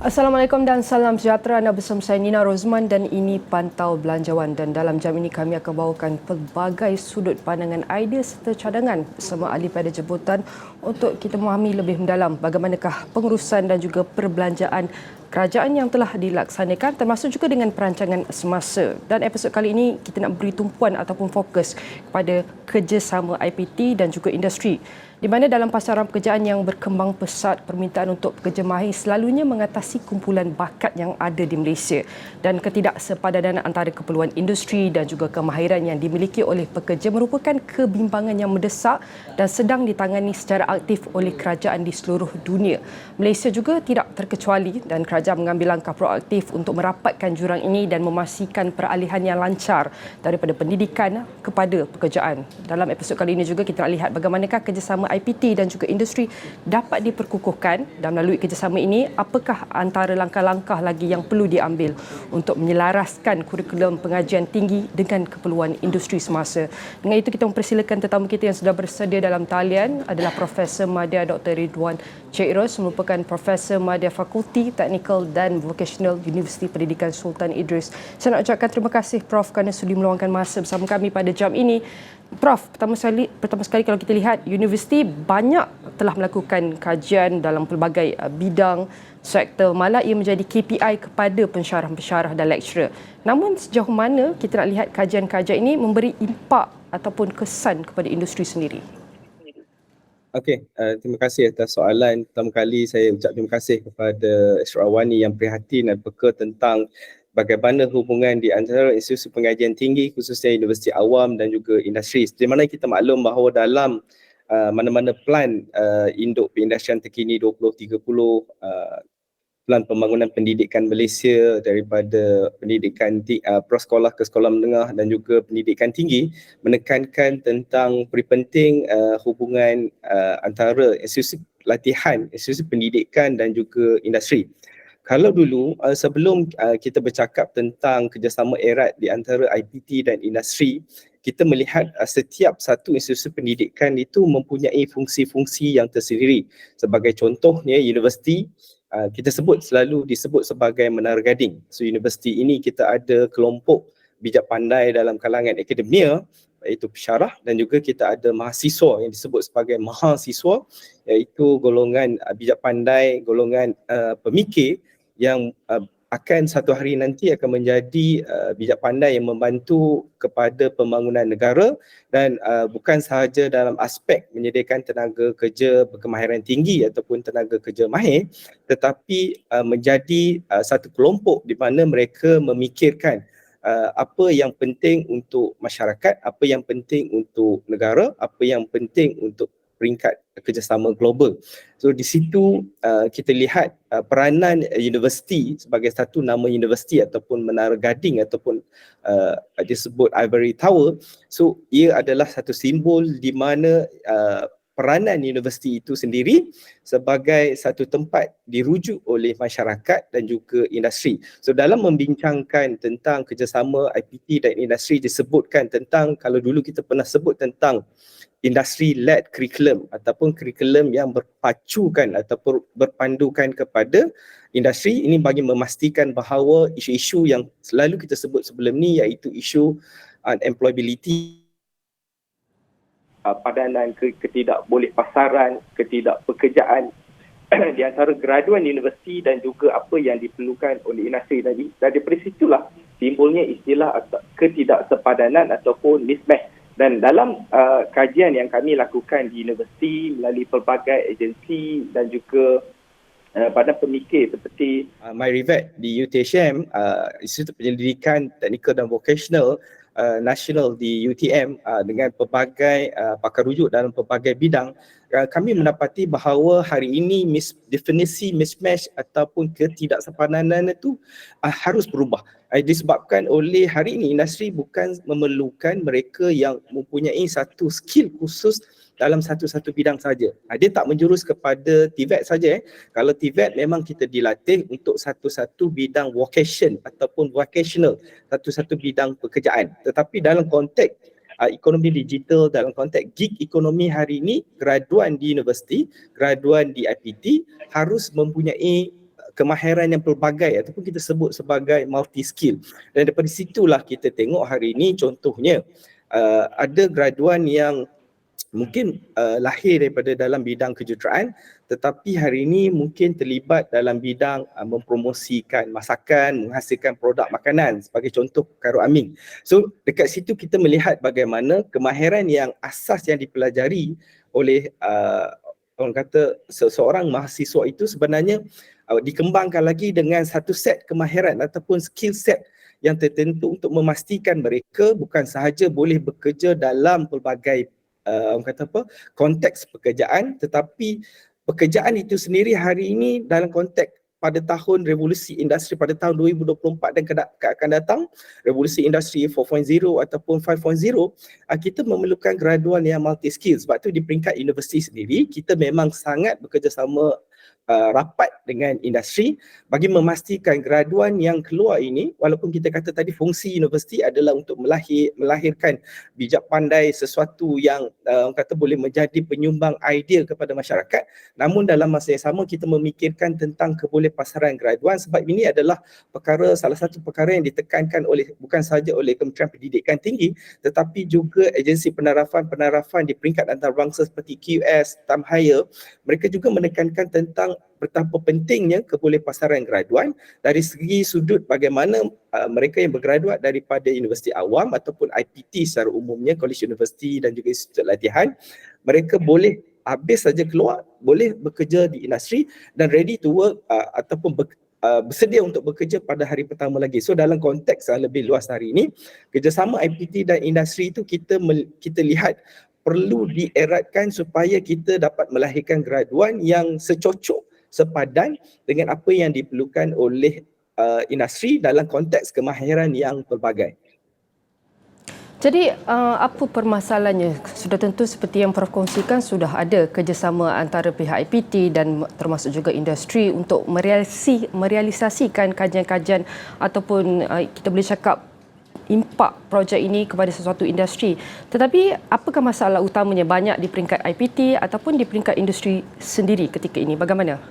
Assalamualaikum dan salam sejahtera. Anda bersama saya Nina Rozman dan ini Pantau Belanjawan, dan dalam jam ini kami akan bawakan pelbagai sudut pandangan, idea serta cadangan bersama ahli pada jemputan untuk kita memahami lebih mendalam bagaimanakah pengurusan dan juga perbelanjaan kerajaan yang telah dilaksanakan, termasuk juga dengan perancangan semasa. Dan episod kali ini kita nak beri tumpuan ataupun fokus kepada kerjasama IPT dan juga industri, di mana dalam pasaran pekerjaan yang berkembang pesat, permintaan untuk pekerja mahir selalunya mengatasi kumpulan bakat yang ada di Malaysia dan ketidaksepadanan antara keperluan industri dan juga kemahiran yang dimiliki oleh pekerja merupakan kebimbangan yang mendesak dan sedang ditangani secara aktif oleh kerajaan di seluruh dunia. Malaysia juga tidak terkecuali dan kerajaan mengambil langkah proaktif untuk merapatkan jurang ini dan memastikan peralihan yang lancar daripada pendidikan kepada pekerjaan. Dalam episod kali ini juga kita nak lihat bagaimanakah kerjasama IPT dan juga industri dapat diperkukuhkan, dan melalui kerjasama ini apakah antara langkah-langkah lagi yang perlu diambil untuk menyelaraskan kurikulum pengajian tinggi dengan keperluan industri semasa. Dengan itu kita mempersilakan tetamu kita yang sudah bersedia dalam talian adalah Profesor Madya Dr. Ridwan Cik Ros, merupakan Profesor Madya Fakulti Teknikal dan Vocational Universiti Pendidikan Sultan Idris. Saya nak ucapkan terima kasih Prof kerana sudi meluangkan masa bersama kami pada jam ini. Prof, pertama sekali kalau kita lihat, universiti banyak telah melakukan kajian dalam pelbagai bidang sektor, malah ia menjadi KPI kepada pensyarah-pensyarah dan lecturer. Namun sejauh mana kita nak lihat kajian-kajian ini memberi impak ataupun kesan kepada industri sendiri? Okey, terima kasih atas soalan. Pertama kali saya ucap terima kasih kepada Asrawani yang prihatin dan peka tentang bagaimana hubungan di antara institusi pengajian tinggi khususnya universiti awam dan juga industri. Di mana kita maklum bahawa dalam mana-mana plan induk perindustrian terkini 2030, plan pembangunan pendidikan Malaysia daripada pendidikan prasekolah ke sekolah menengah dan juga pendidikan tinggi menekankan tentang penting hubungan antara institusi latihan, institusi pendidikan dan juga industri. Kalau dulu sebelum kita bercakap tentang kerjasama erat di antara IPT dan industri, kita melihat setiap satu institusi pendidikan itu mempunyai fungsi-fungsi yang tersendiri. Sebagai contohnya universiti, kita selalu disebut sebagai Menara Gading. So universiti ini kita ada kelompok bijak pandai dalam kalangan akademia, iaitu pensyarah, dan juga kita ada mahasiswa yang disebut sebagai mahasiswa, iaitu golongan bijak pandai, golongan pemikir yang akan satu hari nanti akan menjadi bijak pandai yang membantu kepada pembangunan negara dan bukan sahaja dalam aspek menyediakan tenaga kerja berkemahiran tinggi ataupun tenaga kerja mahir, tetapi menjadi satu kelompok di mana mereka memikirkan apa yang penting untuk masyarakat, apa yang penting untuk negara, apa yang penting untuk peringkat kerjasama global. So di situ kita lihat peranan universiti sebagai satu nama universiti ataupun Menara Gading ataupun disebut Ivory Tower. So ia adalah satu simbol di mana peranan universiti itu sendiri sebagai satu tempat dirujuk oleh masyarakat dan juga industri. So dalam membincangkan tentang kerjasama IPT dan industri disebutkan tentang, kalau dulu kita pernah sebut tentang industry-led curriculum ataupun curriculum yang berpacukan ataupun berpandukan kepada industri. Ini bagi memastikan bahawa isu-isu yang selalu kita sebut sebelum ni, iaitu isu unemployability, padanan ketidakbolehpasaran, ketidakpekerjaan di antara graduan universiti dan juga apa yang diperlukan oleh industri tadi. Dan daripada situlah timbulnya istilah ketidaksepadanan ataupun mismatch. Dan dalam kajian yang kami lakukan di universiti melalui pelbagai agensi dan juga badan pemikir seperti MyRevet di UTHM, Institut Penyelidikan Teknikal dan Vocational Nasional di UTM, dengan pelbagai pakar rujuk dalam pelbagai bidang, kami mendapati bahawa hari ini definisi mismatch ataupun ketidaksepadanan itu harus berubah. Disebabkan oleh hari ini industri bukan memerlukan mereka yang mempunyai satu skill khusus dalam satu-satu bidang saja. Dia tak menjurus kepada TVET saja. Kalau TVET memang kita dilatih untuk satu-satu bidang vocation ataupun vocational, satu-satu bidang pekerjaan. Tetapi dalam konteks ekonomi digital, dalam konteks gig ekonomi hari ini, graduan di universiti, graduan di IPT harus mempunyai kemahiran yang pelbagai ataupun kita sebut sebagai multi skill. Dan daripada situlah kita tengok hari ini contohnya ada graduan yang mungkin lahir daripada dalam bidang kejuruteraan tetapi hari ini mungkin terlibat dalam bidang mempromosikan masakan, menghasilkan produk makanan sebagai contoh perkara Amin. So dekat situ kita melihat bagaimana kemahiran yang asas yang dipelajari oleh orang kata seseorang mahasiswa itu sebenarnya dikembangkan lagi dengan satu set kemahiran ataupun skill set yang tertentu untuk memastikan mereka bukan sahaja boleh bekerja dalam pelbagai orang kata apa, konteks pekerjaan, tetapi pekerjaan itu sendiri hari ini dalam konteks pada tahun revolusi industri pada tahun 2024 dan akan datang, revolusi industri 4.0 ataupun 5.0, kita memerlukan graduan yang multi skill. Sebab tu di peringkat universiti sendiri kita memang sangat bekerjasama rapat dengan industri bagi memastikan graduan yang keluar ini, walaupun kita kata tadi fungsi universiti adalah untuk melahirkan bijak pandai, sesuatu yang orang kata boleh menjadi penyumbang idea kepada masyarakat, namun dalam masa yang sama kita memikirkan tentang kebolehpasaran graduan sebab ini adalah salah satu perkara yang ditekankan bukan sahaja oleh Kementerian Pendidikan Tinggi tetapi juga agensi penarafan di peringkat antarabangsa seperti QS, Tamhaya. Mereka juga menekankan tentang betapa pentingnya kebolehpasaran graduan dari segi sudut bagaimana mereka yang bergraduat daripada universiti awam ataupun IPT secara umumnya, college university dan juga institut latihan, mereka boleh habis saja keluar, boleh bekerja di industri dan ready to work ataupun bersedia untuk bekerja pada hari pertama lagi. So dalam konteks yang lebih luas hari ini, kerjasama IPT dan industri itu kita lihat perlu dieratkan supaya kita dapat melahirkan graduan yang secocok, sepadan dengan apa yang diperlukan oleh industri dalam konteks kemahiran yang pelbagai. Jadi apa permasalahannya? Sudah tentu seperti yang Prof kongsikan sudah ada kerjasama antara pihak IPT dan termasuk juga industri untuk merealisasikan kajian-kajian ataupun kita boleh cakap impak projek ini kepada sesuatu industri. Tetapi apakah masalah utamanya banyak di peringkat IPT ataupun di peringkat industri sendiri ketika ini? Bagaimana?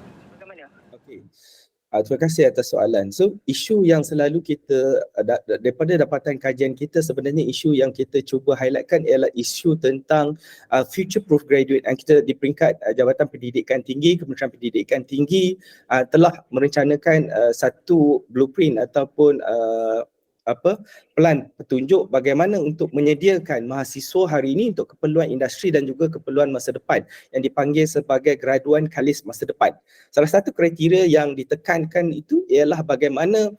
Okey. Terima kasih atas soalan. So isu yang selalu kita daripada dapatan kajian kita sebenarnya isu yang kita cuba highlightkan ialah isu tentang future proof graduate yang kita di peringkat Jabatan Pendidikan Tinggi, Kementerian Pendidikan Tinggi telah merencanakan satu blueprint ataupun pelan petunjuk bagaimana untuk menyediakan mahasiswa hari ini untuk keperluan industri dan juga keperluan masa depan yang dipanggil sebagai graduan kalis masa depan. Salah satu kriteria yang ditekankan itu ialah bagaimana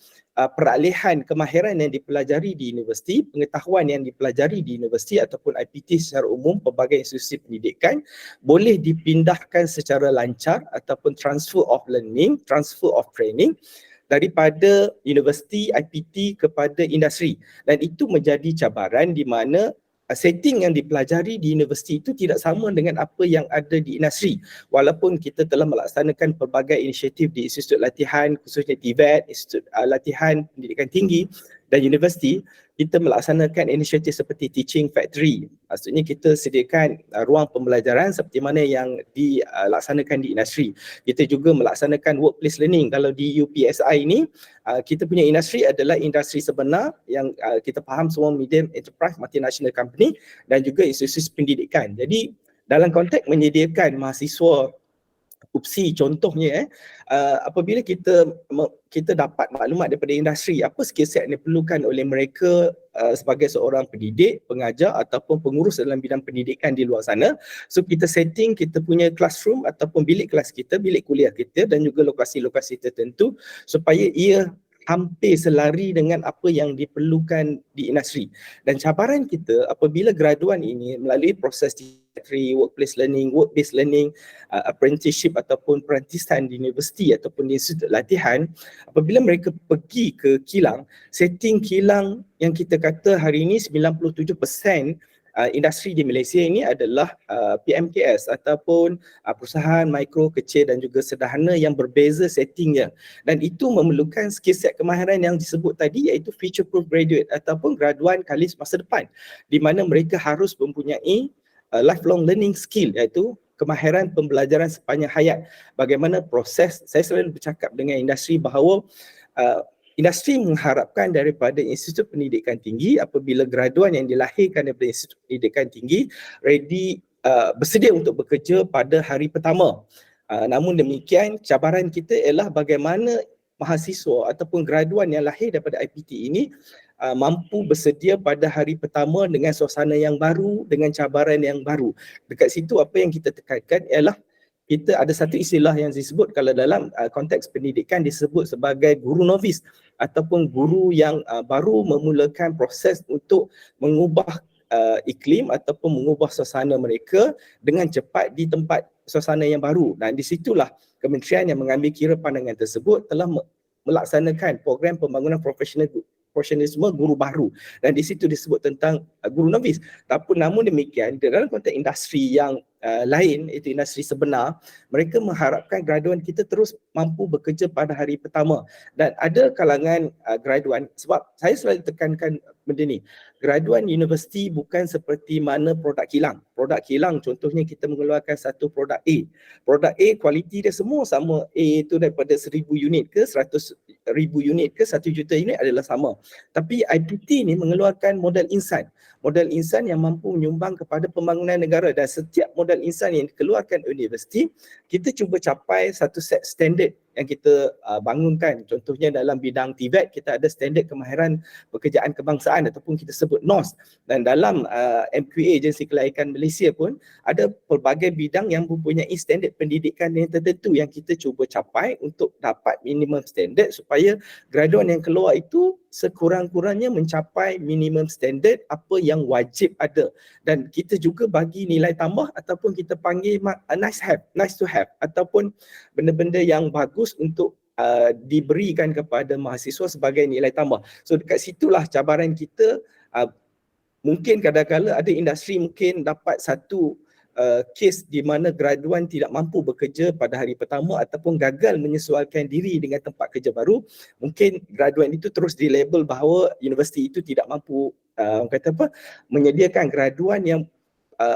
peralihan kemahiran yang dipelajari di universiti, pengetahuan yang dipelajari di universiti ataupun IPT secara umum, pelbagai institusi pendidikan boleh dipindahkan secara lancar ataupun transfer of learning, transfer of training daripada universiti IPT kepada industri, dan itu menjadi cabaran di mana setting yang dipelajari di universiti itu tidak sama dengan apa yang ada di industri. Walaupun kita telah melaksanakan pelbagai inisiatif di institut latihan khususnya TVET, institut latihan pendidikan tinggi dan universiti, kita melaksanakan inisiatif seperti Teaching Factory. Maksudnya kita sediakan ruang pembelajaran seperti mana yang dilaksanakan di industri. Kita juga melaksanakan workplace learning. Kalau di UPSI ini, kita punya industri adalah industri sebenar yang kita faham semua medium enterprise, multinational company dan juga institusi pendidikan. Jadi dalam konteks menyediakan mahasiswa opsi contohnya apabila kita dapat maklumat daripada industri apa skill set yang diperlukan oleh mereka sebagai seorang pendidik, pengajar ataupun pengurus dalam bidang pendidikan di luar sana. So kita setting kita punya classroom ataupun bilik kelas kita, bilik kuliah kita dan juga lokasi-lokasi tertentu supaya ia hampir selari dengan apa yang diperlukan di industri. Dan cabaran kita apabila graduan ini melalui proses workplace learning, work-based learning, apprenticeship ataupun perantisan di universiti ataupun di institut latihan, apabila mereka pergi ke kilang, setting kilang yang kita kata hari ini 97% industri di Malaysia ini adalah PMKS ataupun perusahaan mikro, kecil dan juga sederhana yang berbeza settingnya, dan itu memerlukan skill set kemahiran yang disebut tadi iaitu future proof graduate ataupun graduan kalis masa depan, di mana mereka harus mempunyai lifelong learning skill iaitu kemahiran pembelajaran sepanjang hayat. Bagaimana proses, saya selalu bercakap dengan industri bahawa industri mengharapkan daripada institut pendidikan tinggi apabila graduan yang dilahirkan daripada institut pendidikan tinggi bersedia untuk bekerja pada hari pertama. Namun demikian, cabaran kita ialah bagaimana mahasiswa ataupun graduan yang lahir daripada IPT ini mampu bersedia pada hari pertama dengan suasana yang baru, dengan cabaran yang baru. Dekat situ apa yang kita tekankan ialah kita ada satu istilah yang disebut kalau dalam konteks pendidikan disebut sebagai guru novis ataupun guru yang baru memulakan proses untuk mengubah iklim ataupun mengubah suasana mereka dengan cepat di tempat suasana yang baru. Dan di situlah kementerian yang mengambil kira pandangan tersebut telah melaksanakan program pembangunan profesionalisme guru baru, dan di situ disebut tentang guru novis. Namun demikian, dalam konteks industri yang lain, iaitu industri sebenar, mereka mengharapkan graduan kita terus mampu bekerja pada hari pertama. Dan ada kalangan graduan, sebab saya selalu tekankan benda ni, graduan universiti bukan seperti mana produk kilang. Produk kilang contohnya kita mengeluarkan satu produk A. Produk A kualiti dia semua sama. A itu daripada 1000 unit ke 100,000 unit ke 1 juta unit adalah sama. Tapi IPT ni mengeluarkan modal insan. Modal insan yang mampu menyumbang kepada pembangunan negara, dan setiap modal insan yang dikeluarkan universiti, kita cuba capai satu set standard yang kita bangunkan. Contohnya dalam bidang TVET, kita ada standard kemahiran pekerjaan kebangsaan ataupun kita sebut NOS. Dan dalam MQA, Agensi Kelaikan Malaysia pun, ada pelbagai bidang yang mempunyai standard pendidikan yang tertentu yang kita cuba capai untuk dapat minimum standard supaya graduan yang keluar itu sekurang-kurangnya mencapai minimum standard apa yang wajib ada. Dan kita juga bagi nilai tambah ataupun kita panggil nice to have ataupun benda-benda yang bagus untuk diberikan kepada mahasiswa sebagai nilai tambah. So dekat situlah cabaran kita. Mungkin kadang-kadang ada industri mungkin dapat satu kes di mana graduan tidak mampu bekerja pada hari pertama ataupun gagal menyesuaikan diri dengan tempat kerja baru. Mungkin graduan itu terus dilabel bahawa universiti itu tidak mampu menyediakan graduan yang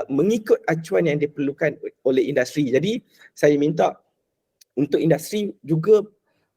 mengikut acuan yang diperlukan oleh industri. Jadi saya minta untuk industri juga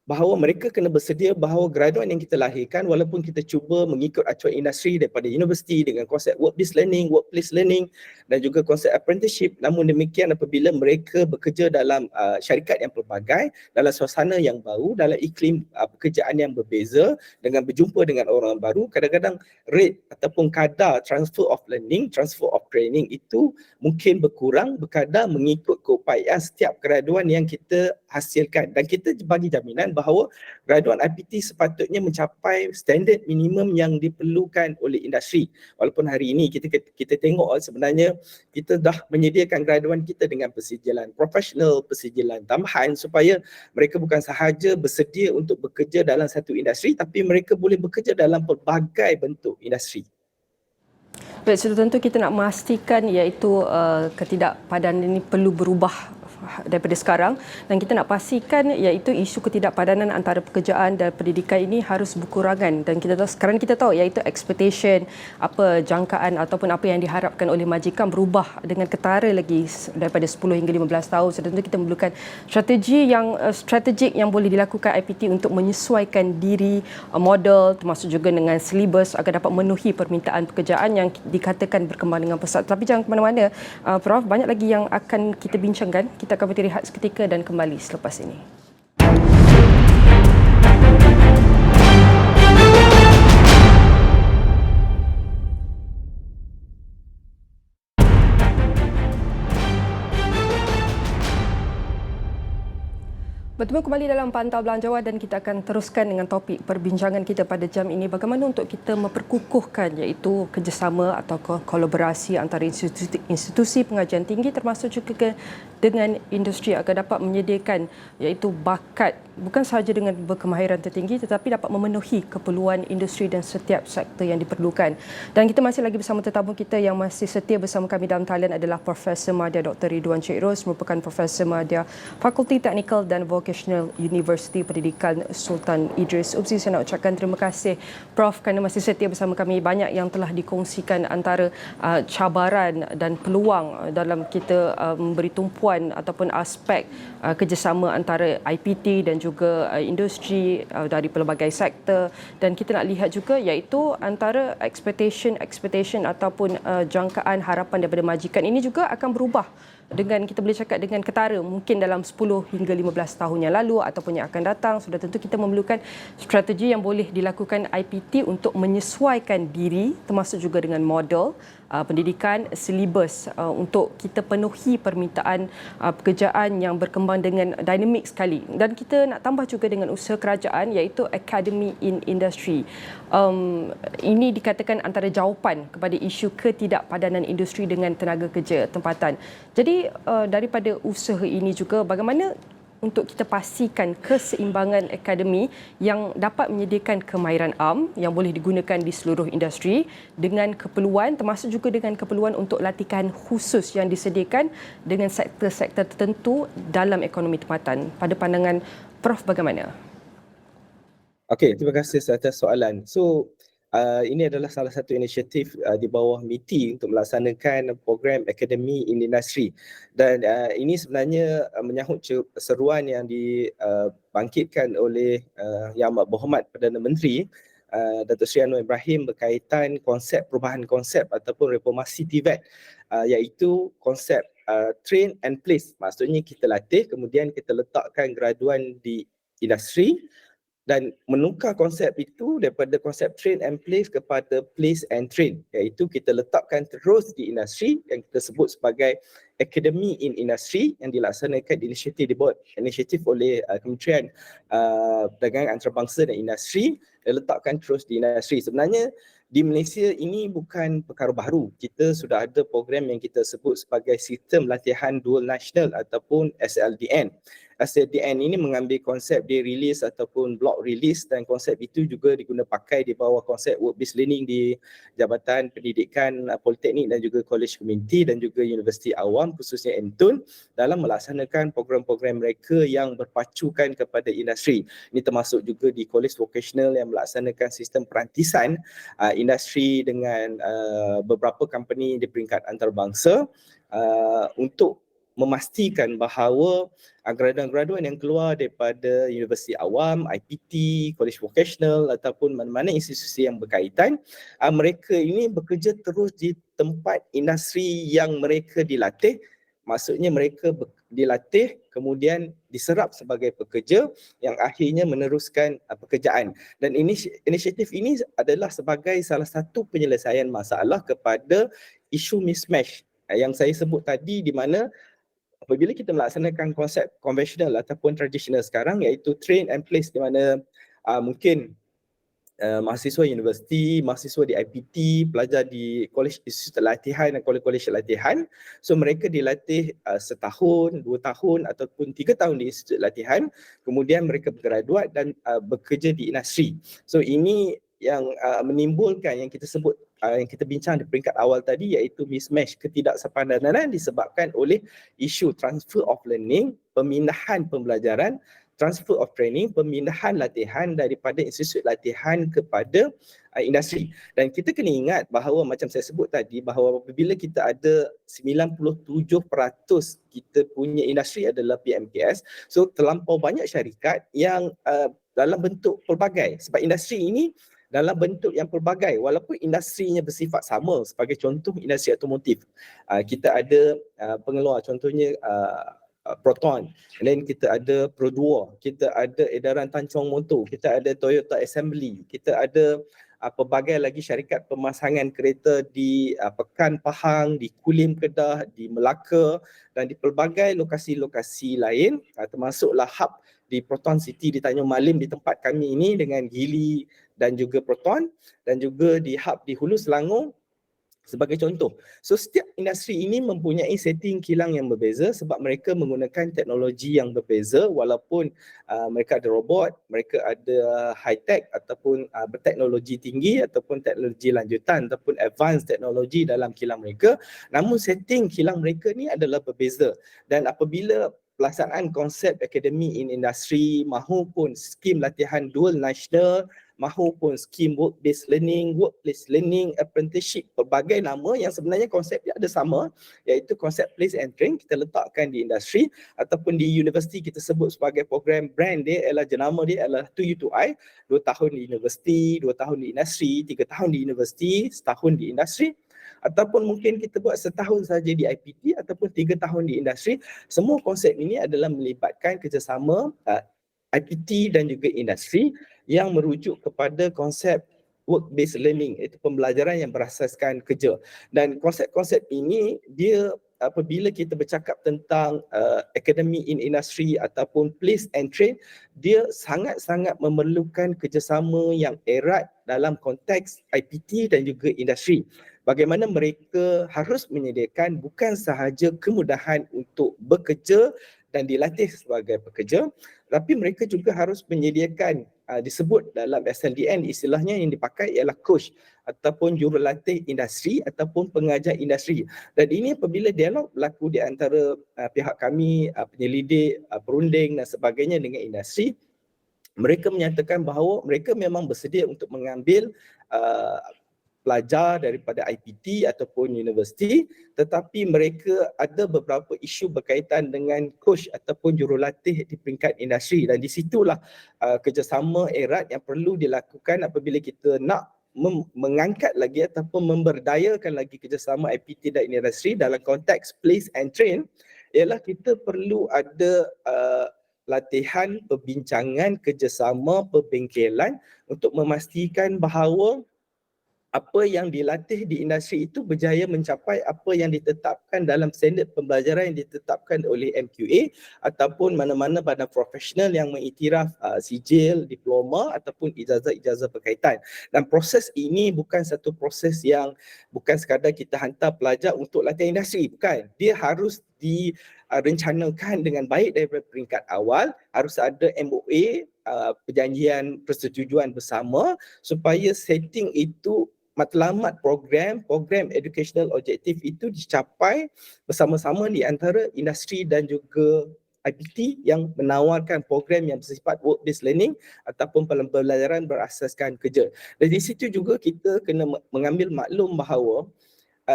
bahawa mereka kena bersedia bahawa graduan yang kita lahirkan, walaupun kita cuba mengikut acuan industri daripada universiti dengan konsep work-based learning, workplace learning dan juga konsep apprenticeship, namun demikian apabila mereka bekerja dalam syarikat yang pelbagai, dalam suasana yang baru, dalam iklim pekerjaan yang berbeza, dengan berjumpa dengan orang baru, kadang-kadang rate ataupun kadar transfer of learning, transfer of training itu mungkin berkurang berkadar mengikut keupayaan setiap graduan yang kita hasilkan. Dan kita bagi jaminan bahawa graduan IPT sepatutnya mencapai standard minimum yang diperlukan oleh industri. Walaupun hari ini kita tengok sebenarnya kita dah menyediakan graduan kita dengan persijilan profesional, persijilan tambahan supaya mereka bukan sahaja bersedia untuk bekerja dalam satu industri tapi mereka boleh bekerja dalam pelbagai bentuk industri. Baik, sudah tentu kita nak memastikan iaitu ketidakpadanan ini perlu berubah daripada sekarang, dan kita nak pastikan iaitu isu ketidakpadanan antara pekerjaan dan pendidikan ini harus berkurangan. Dan kita tahu, sekarang kita tahu iaitu expectation, apa jangkaan ataupun apa yang diharapkan oleh majikan berubah dengan ketara lagi daripada 10 hingga 15 tahun. Sudah tentu kita memerlukan strategi yang strategik yang boleh dilakukan IPT untuk menyesuaikan diri, model termasuk juga dengan silibus agar dapat memenuhi permintaan pekerjaan yang dikatakan berkembang dengan pesat. Tapi jangan ke mana-mana, Prof, banyak lagi yang akan kita bincangkan. Kita akan berhenti rehat seketika dan kembali selepas ini. Bertemu kembali dalam Pantau Belanjawan dan kita akan teruskan dengan topik perbincangan kita pada jam ini. Bagaimana untuk kita memperkukuhkan iaitu kerjasama atau kolaborasi antara institusi pengajian tinggi termasuk juga dengan industri agar dapat menyediakan iaitu bakat bukan sahaja dengan berkemahiran tertinggi tetapi dapat memenuhi keperluan industri dan setiap sektor yang diperlukan. Dan kita masih lagi bersama tetamu kita yang masih setia bersama kami dalam talian adalah Profesor Madya Dr. Ridwan Cik Ros, merupakan Profesor Madya Fakulti Teknikal dan Vocational University Pendidikan Sultan Idris. Saya nak ucapkan terima kasih Prof kerana masih setia bersama kami. Banyak yang telah dikongsikan antara cabaran dan peluang dalam kita memberi tumpuan ataupun aspek kerjasama antara IPT dan juga industri dari pelbagai sektor, dan kita nak lihat juga iaitu antara expectation ataupun jangkaan harapan daripada majikan ini juga akan berubah dengan, kita boleh cakap, dengan ketara mungkin dalam 10 hingga 15 tahun yang lalu ataupun yang akan datang. Sudah tentu kita memerlukan strategi yang boleh dilakukan IPT untuk menyesuaikan diri, termasuk juga dengan model pendidikan, silibus untuk kita penuhi permintaan pekerjaan yang berkembang dengan dinamik sekali. Dan kita nak tambah juga dengan usaha kerajaan iaitu Academy in Industry. Ini dikatakan antara jawapan kepada isu ketidakpadanan industri dengan tenaga kerja tempatan. Jadi daripada usaha ini juga bagaimana untuk kita pastikan keseimbangan akademi yang dapat menyediakan kemahiran am yang boleh digunakan di seluruh industri dengan keperluan, termasuk juga dengan keperluan untuk latihan khusus yang disediakan dengan sektor-sektor tertentu dalam ekonomi tempatan. Pada pandangan Prof bagaimana? Okey, terima kasih atas soalan. Ini adalah salah satu inisiatif di bawah MITI untuk melaksanakan program Academy in Industry, dan ini sebenarnya menyahut seruan yang dibangkitkan oleh Yang Amat Berhormat Perdana Menteri Datuk Seri Anwar Ibrahim berkaitan perubahan konsep ataupun reformasi TVET, iaitu konsep train and place. Maksudnya kita latih kemudian kita letakkan graduan di industri, dan menukar konsep itu daripada konsep train and place kepada place and train, iaitu kita letakkan terus di industri yang kita sebut sebagai Academy in Industry yang dilaksanakan inisiatif oleh Kementerian Perdagangan Antarabangsa dan Industri, dan letakkan terus di industri. Sebenarnya di Malaysia ini bukan perkara baru. Kita sudah ada program yang kita sebut sebagai Sistem Latihan Dual Nasional ataupun SLDN. SLDN ini mengambil konsep day release ataupun block release, dan konsep itu juga diguna pakai di bawah konsep work-based learning di Jabatan Pendidikan Politeknik dan juga College Community dan juga Universiti Awam khususnya MTUN dalam melaksanakan program-program mereka yang berpacukan kepada industri. Ini termasuk juga di College Vocational yang melaksanakan sistem perantisan industri dengan beberapa company di peringkat antarabangsa untuk memastikan bahawa graduan-graduan yang keluar daripada Universiti Awam, IPT, College Vocational ataupun mana-mana institusi yang berkaitan, mereka ini bekerja terus di tempat industri yang mereka dilatih. Maksudnya mereka dilatih kemudian diserap sebagai pekerja yang akhirnya meneruskan pekerjaan. Dan inisiatif ini adalah sebagai salah satu penyelesaian masalah kepada isu mismatch yang saya sebut tadi, di mana apabila kita melaksanakan konsep konvensional ataupun tradisional sekarang, iaitu train and place, di mana mungkin mahasiswa universiti, mahasiswa di IPT, pelajar di kolej institut latihan dan kolej-kolej latihan, so mereka dilatih setahun, 2 tahun ataupun 3 tahun di institut latihan, kemudian mereka bergraduat dan bekerja di industri. So ini yang menimbulkan yang kita sebut, yang kita bincang di peringkat awal tadi, iaitu mismatch, ketidaksempadanan disebabkan oleh isu transfer of learning, pemindahan pembelajaran, transfer of training, pemindahan latihan daripada institut latihan kepada industri. Dan kita kena ingat bahawa macam saya sebut tadi, bahawa apabila kita ada 97% kita punya industri adalah PMKS, so terlampau banyak syarikat yang dalam bentuk pelbagai, sebab industri ini dalam bentuk yang pelbagai walaupun industrinya bersifat sama. Sebagai contoh, industri otomotif, kita ada pengeluar, contohnya Proton, dan kita ada Pro2, kita ada edaran Tan Chong Motor, kita ada Toyota Assembly, kita ada pelbagai lagi syarikat pemasangan kereta di Pekan Pahang, di Kulim Kedah, di Melaka dan di pelbagai lokasi-lokasi lain, termasuklah hub di Proton City di Tanjung Malim di tempat kami ini dengan Gili dan juga Proton, dan juga di hub di Hulu Selangor Sebagai contoh, so setiap industri ini mempunyai setting kilang yang berbeza sebab mereka menggunakan teknologi yang berbeza walaupun mereka ada robot, mereka ada high tech ataupun berteknologi tinggi ataupun teknologi lanjutan ataupun advanced teknologi dalam kilang mereka, namun setting kilang mereka ni adalah berbeza. Dan apabila pelaksanaan konsep akademi in industri mahupun skim latihan dual national mahupun skim work-based learning, workplace learning, apprenticeship, pelbagai nama yang sebenarnya konsepnya ada sama, iaitu konsep place and train kita letakkan di industri ataupun di universiti kita sebut sebagai program brand dia ialah jenama dia adalah 2U2I, 2 tahun di universiti, 2 tahun di industri, 3 tahun di universiti, setahun di industri, ataupun mungkin kita buat setahun saja di IPT ataupun 3 tahun di industri. Semua konsep ini adalah melibatkan kerjasama IPT dan juga industri yang merujuk kepada konsep work-based learning, iaitu pembelajaran yang berasaskan kerja. Dan konsep-konsep ini dia apabila kita bercakap tentang academy in industry ataupun place and train, dia sangat-sangat memerlukan kerjasama yang erat dalam konteks IPT dan juga industri. Bagaimana mereka harus menyediakan bukan sahaja kemudahan untuk bekerja dan dilatih sebagai pekerja, tapi mereka juga harus menyediakan disebut dalam SLDN istilahnya yang dipakai ialah coach ataupun jurulatih industri ataupun pengajar industri. Dan ini apabila dialog berlaku di antara pihak kami, penyelidik, perunding dan sebagainya dengan industri, mereka menyatakan bahawa mereka memang bersedia untuk mengambil pelajar daripada IPT ataupun universiti, tetapi mereka ada beberapa isu berkaitan dengan coach ataupun jurulatih di peringkat industri, dan di situlah kerjasama erat yang perlu dilakukan apabila kita nak mengangkat lagi ataupun memberdayakan lagi kerjasama IPT dan industri dalam konteks place and train, ialah kita perlu ada latihan, perbincangan, kerjasama, perbengkelan untuk memastikan bahawa apa yang dilatih di industri itu berjaya mencapai apa yang ditetapkan dalam standard pembelajaran yang ditetapkan oleh MQA ataupun mana-mana badan profesional yang mengiktiraf sijil, diploma ataupun ijazah-ijazah berkaitan. Dan proses ini bukan satu proses yang bukan sekadar kita hantar pelajar untuk latihan industri, bukan. Dia harus direncanakan dengan baik daripada peringkat awal, harus ada MOA, perjanjian persetujuan bersama supaya setting itu matlamat program educational objective itu dicapai bersama-sama di antara industri dan juga IPT yang menawarkan program yang bersifat work-based learning ataupun pembelajaran berasaskan kerja. Dan di situ juga kita kena mengambil maklum bahawa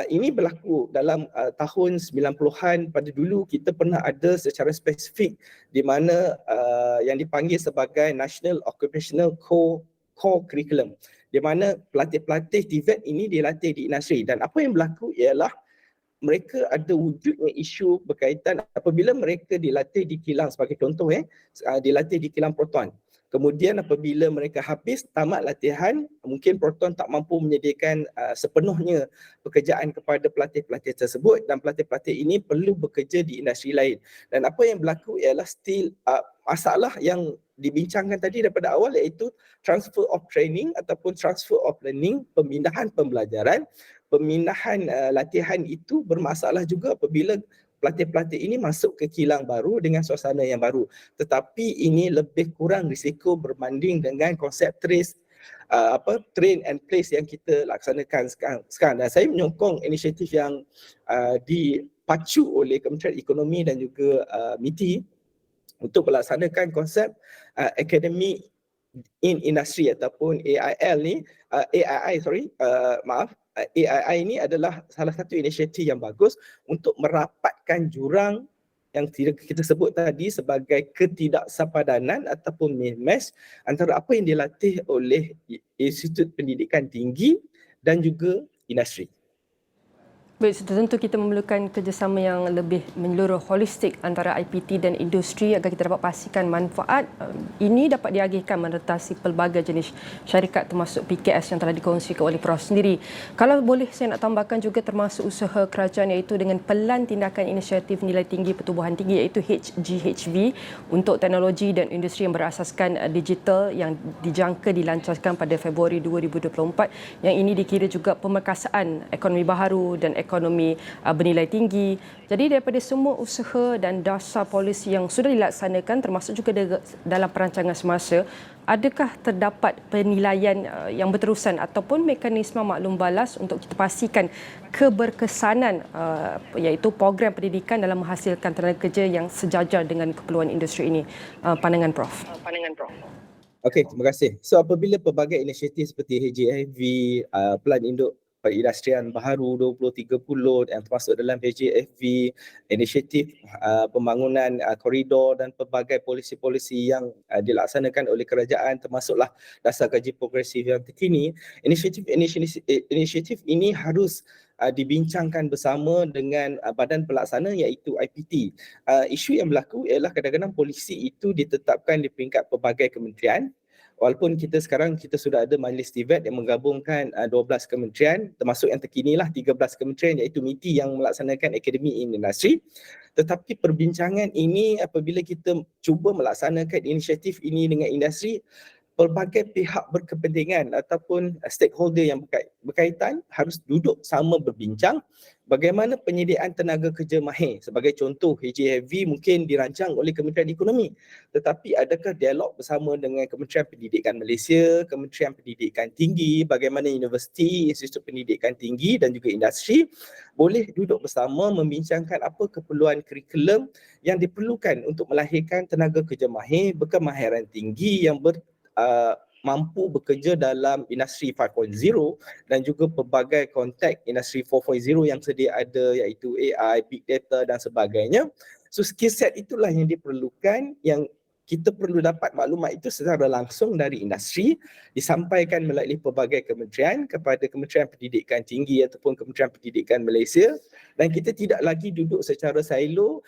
ini berlaku dalam tahun 90-an. Pada dulu kita pernah ada secara spesifik di mana yang dipanggil sebagai National Occupational Core Curriculum, di mana pelatih-pelatih TVET ini dilatih di industri. Dan apa yang berlaku ialah mereka ada wujudnya isu berkaitan apabila mereka dilatih di kilang, sebagai contoh dilatih di kilang Proton. Kemudian apabila mereka habis tamat latihan, mungkin Proton tak mampu menyediakan sepenuhnya pekerjaan kepada pelatih-pelatih tersebut, dan pelatih-pelatih ini perlu bekerja di industri lain. Dan apa yang berlaku ialah still masalah yang dibincangkan tadi daripada awal, iaitu transfer of training ataupun transfer of learning, pemindahan pembelajaran, pemindahan latihan itu bermasalah juga apabila pelatih-pelatih ini masuk ke kilang baru dengan suasana yang baru. Tetapi ini lebih kurang risiko berbanding dengan konsep train and place yang kita laksanakan sekarang. Dan saya menyokong inisiatif yang dipacu oleh Kementerian Ekonomi dan juga MITI untuk melaksanakan konsep Academy in Industry ataupun AII ini adalah salah satu inisiatif yang bagus untuk merapatkan jurang yang kita sebut tadi sebagai ketidaksepadanan ataupun mismatch antara apa yang dilatih oleh Institut Pendidikan Tinggi dan juga industri. Baik, tentu kita memerlukan kerjasama yang lebih menyeluruh holistik antara IPT dan industri agar kita dapat pastikan manfaat ini dapat diagihkan meretasi pelbagai jenis syarikat termasuk PKS yang telah dikongsikan oleh Prof sendiri. Kalau boleh saya nak tambahkan juga termasuk usaha kerajaan iaitu dengan Pelan Tindakan Inisiatif Nilai Tinggi Pertubuhan Tinggi iaitu HGHV untuk teknologi dan industri yang berasaskan digital yang dijangka dilancarkan pada Februari 2024 yang ini dikira juga pemerkasaan ekonomi baharu dan ekonomi bernilai tinggi. Jadi daripada semua usaha dan dasar polisi yang sudah dilaksanakan termasuk juga dalam perancangan semasa, adakah terdapat penilaian yang berterusan ataupun mekanisme maklum balas untuk kita pastikan keberkesanan iaitu program pendidikan dalam menghasilkan tenaga kerja yang sejajar dengan keperluan industri ini? Pandangan Prof. Okey, terima kasih. So apabila pelbagai inisiatif seperti HGIV, Pelan Induk Perindustrian Baharu 2030 yang termasuk dalam HGFV, inisiatif pembangunan koridor dan pelbagai polisi-polisi yang dilaksanakan oleh kerajaan termasuklah dasar gaji progresif yang terkini, inisiatif ini harus dibincangkan bersama dengan badan pelaksana iaitu IPT. Isu yang berlaku ialah kadang-kadang polisi itu ditetapkan di peringkat pelbagai kementerian. Walaupun sekarang kita sudah ada majlis TVET yang menggabungkan 12 kementerian termasuk yang terkinilah 13 kementerian iaitu MITI yang melaksanakan Akademi Industri. Tetapi perbincangan ini apabila kita cuba melaksanakan inisiatif ini dengan industri, pelbagai pihak berkepentingan ataupun stakeholder yang berkaitan harus duduk sama berbincang bagaimana penyediaan tenaga kerja mahir. Sebagai contoh, HGFV mungkin dirancang oleh Kementerian Ekonomi, tetapi adakah dialog bersama dengan Kementerian Pendidikan Malaysia, Kementerian Pendidikan Tinggi, bagaimana universiti, institut pendidikan tinggi dan juga industri boleh duduk bersama membincangkan apa keperluan kurikulum yang diperlukan untuk melahirkan tenaga kerja mahir berkemahiran tinggi yang mampu bekerja dalam industri 5.0 dan juga pelbagai konteks industri 4.0 yang sedia ada iaitu AI, big data dan sebagainya. So skill set itulah yang diperlukan, yang kita perlu dapat maklumat itu secara langsung dari industri, disampaikan melalui pelbagai kementerian kepada Kementerian Pendidikan Tinggi ataupun Kementerian Pendidikan Malaysia, dan kita tidak lagi duduk secara silo.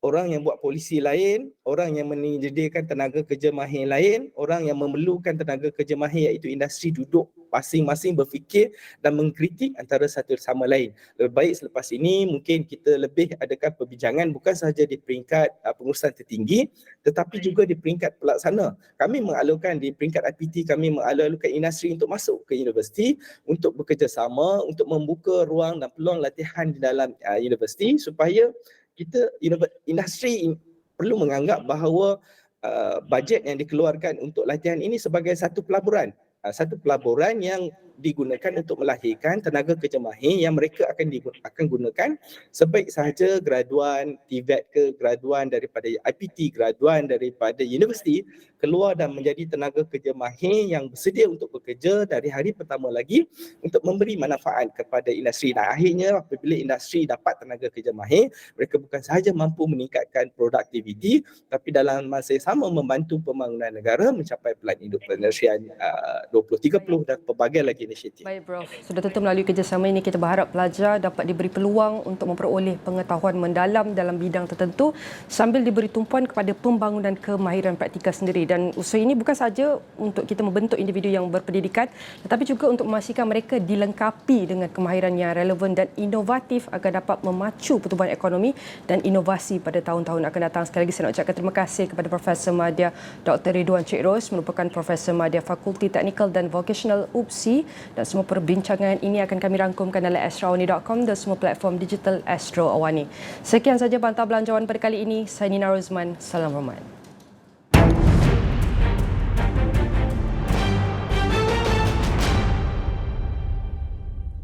Orang yang buat polisi lain, orang yang menyediakan tenaga kerja mahir lain, orang yang memerlukan tenaga kerja mahir iaitu industri duduk masing-masing berfikir dan mengkritik antara satu sama lain. Lebih baik selepas ini mungkin kita lebih adakan perbincangan bukan sahaja di peringkat pengurusan tertinggi tetapi juga di peringkat pelaksana. Kami mengalurkan di peringkat IPT, kami mengalurkan industri untuk masuk ke universiti untuk bekerjasama, untuk membuka ruang dan peluang latihan di dalam universiti supaya industri perlu menganggap bahawa bajet yang dikeluarkan untuk latihan ini sebagai satu pelaburan yang digunakan untuk melahirkan tenaga kerja mahir yang mereka akan gunakan sebaik sahaja graduan TVET ke graduan daripada IPT, graduan daripada universiti keluar dan menjadi tenaga kerja mahir yang bersedia untuk bekerja dari hari pertama lagi untuk memberi manfaat kepada industri. Dan akhirnya apabila industri dapat tenaga kerja mahir, mereka bukan sahaja mampu meningkatkan produktiviti tapi dalam masa yang sama membantu pembangunan negara mencapai Pelan Induk Perindustrian 2030 dan pelbagai lagi inisiatif. Baik Prof, sudah tentu melalui kerjasama ini kita berharap pelajar dapat diberi peluang untuk memperoleh pengetahuan mendalam dalam bidang tertentu sambil diberi tumpuan kepada pembangunan kemahiran praktikal sendiri. Dan usaha ini bukan sahaja untuk kita membentuk individu yang berpendidikan tetapi juga untuk memastikan mereka dilengkapi dengan kemahiran yang relevan dan inovatif agar dapat memacu pertumbuhan ekonomi dan inovasi pada tahun-tahun akan datang. Sekali lagi saya nak ucapkan terima kasih kepada Profesor Madya Dr. Ridwan Cik Ros, merupakan Profesor Madya Fakulti Teknikal dan Vocational UPSI, dan semua perbincangan ini akan kami rangkumkan dalam astroawani.com dan semua platform digital Astro Awani. Sekian saja Bantah Belanjawan pada kali ini. Saya Nina Rozman. Salam hormat.